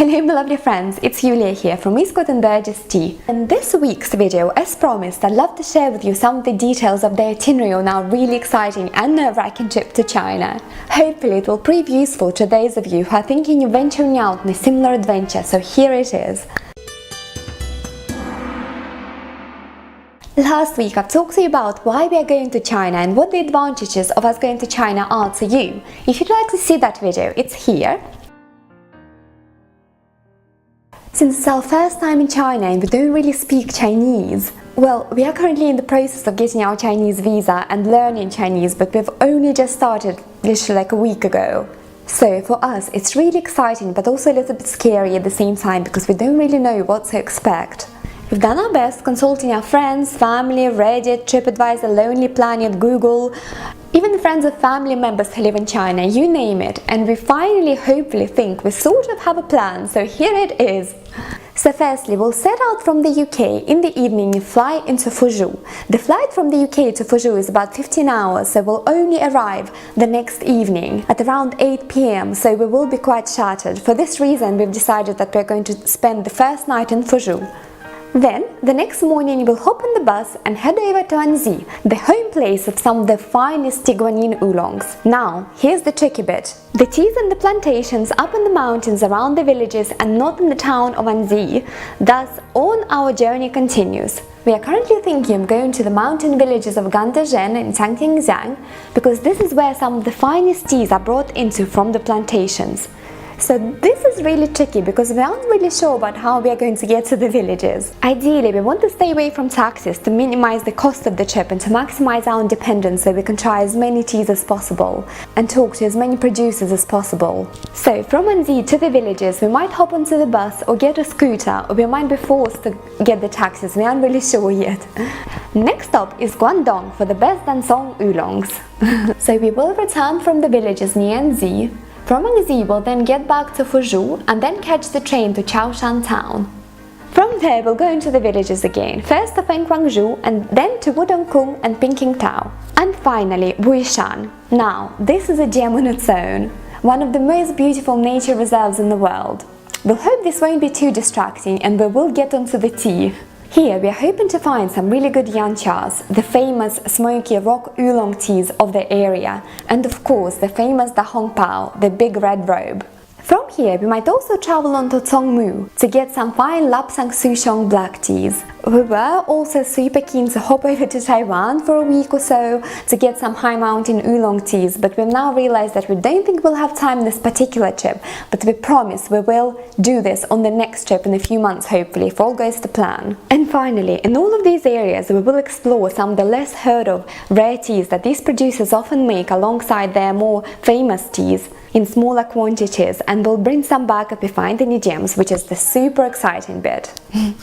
Hello my lovely friends, it's Yulia here from EASTCOTT and BURGESS tea. In this week's video, as promised, I'd love to share with you some of the details of the itinerary on our really exciting and nerve-wracking trip to China. Hopefully it will prove useful to those of you who are thinking of venturing out on a similar adventure, so here it is. Last week I've talked to you about why we are going to China and what the advantages of us going to China are to you. If you'd like to see that video, it's here. Since it's our first time in China and we don't really speak Chinese, well, we are currently in the process of getting our Chinese visa and learning Chinese, but we've only just started literally like a week ago. So for us it's really exciting but also a little bit scary at the same time because we don't really know what to expect. We've done our best consulting our friends, family, Reddit, TripAdvisor, Lonely Planet, Google, even friends of family members who live in China, you name it, and we finally hopefully think we sort of have a plan, so here it is. So firstly, we'll set out from the UK in the evening and fly into Fuzhou. The flight from the UK to Fuzhou is about 15 hours, so we'll only arrive the next evening at around 8 p.m, so we will be quite shattered. For this reason, we've decided that we're going to spend the first night in Fuzhou. Then, the next morning we'll hop on the bus and head over to Anzi, the home place of some of the finest tea Guanyin oolongs. Now, here's the tricky bit. The tea's in the plantations up in the mountains around the villages and not in the town of Anzi. Thus, on our journey continues. We are currently thinking of going to the mountain villages of Guangdong in Changjiang because this is where some of the finest teas are brought into from the plantations. So this is really tricky because we aren't really sure about how we are going to get to the villages. Ideally, we want to stay away from taxis to minimize the cost of the trip and to maximize our independence so we can try as many teas as possible and talk to as many producers as possible. So from Anzi to the villages, we might hop onto the bus or get a scooter, or we might be forced to get the taxis. We aren't really sure yet. Next stop is Guangdong for the best Dansong oolongs. So we will return from the villages near Anzi. From Anzi, we'll then get back to Fuzhou and then catch the train to Chaoshan town. From there, we'll go into the villages again, first to Fengguangzhou and then to Wudongkong and Pingqingtao. And finally, Wuishan. Now, this is a gem on its own, one of the most beautiful nature reserves in the world. We'll hope this won't be too distracting and we will get onto the tea. Here we are hoping to find some really good yanchas, the famous smoky rock oolong teas of the area, and of course the famous Da Hong Pao, the big red robe. From here we might also travel on to Zhongmu to get some fine Lapsang Souchong black teas. We were also super keen to hop over to Taiwan for a week or so to get some high mountain oolong teas, but we've now realized that we don't think we'll have time this particular trip, but we promise we will do this on the next trip in a few months hopefully, if all goes to plan. And finally, in all of these areas we will explore some of the less heard of rare teas that these producers often make alongside their more famous teas in smaller quantities, and we'll bring some back if we find any gems, which is the super exciting bit.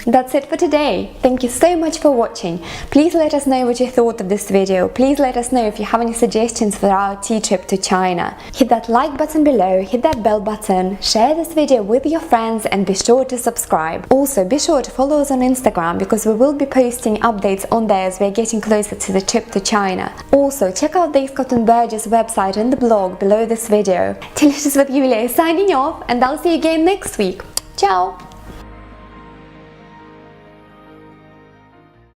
That's it for today. Thank you so much for watching. Please let us know what you thought of this video. Please let us know if you have any suggestions for our tea trip to China. Hit that like button below, hit that bell button, share this video with your friends and be sure to subscribe. Also be sure to follow us on Instagram because we will be posting updates on there as we're getting closer to the trip to China. Also check out the EASTCOTT and BURGESS website and the blog below this video. Delicious with Yulia signing off, and I'll see you again next week. Ciao!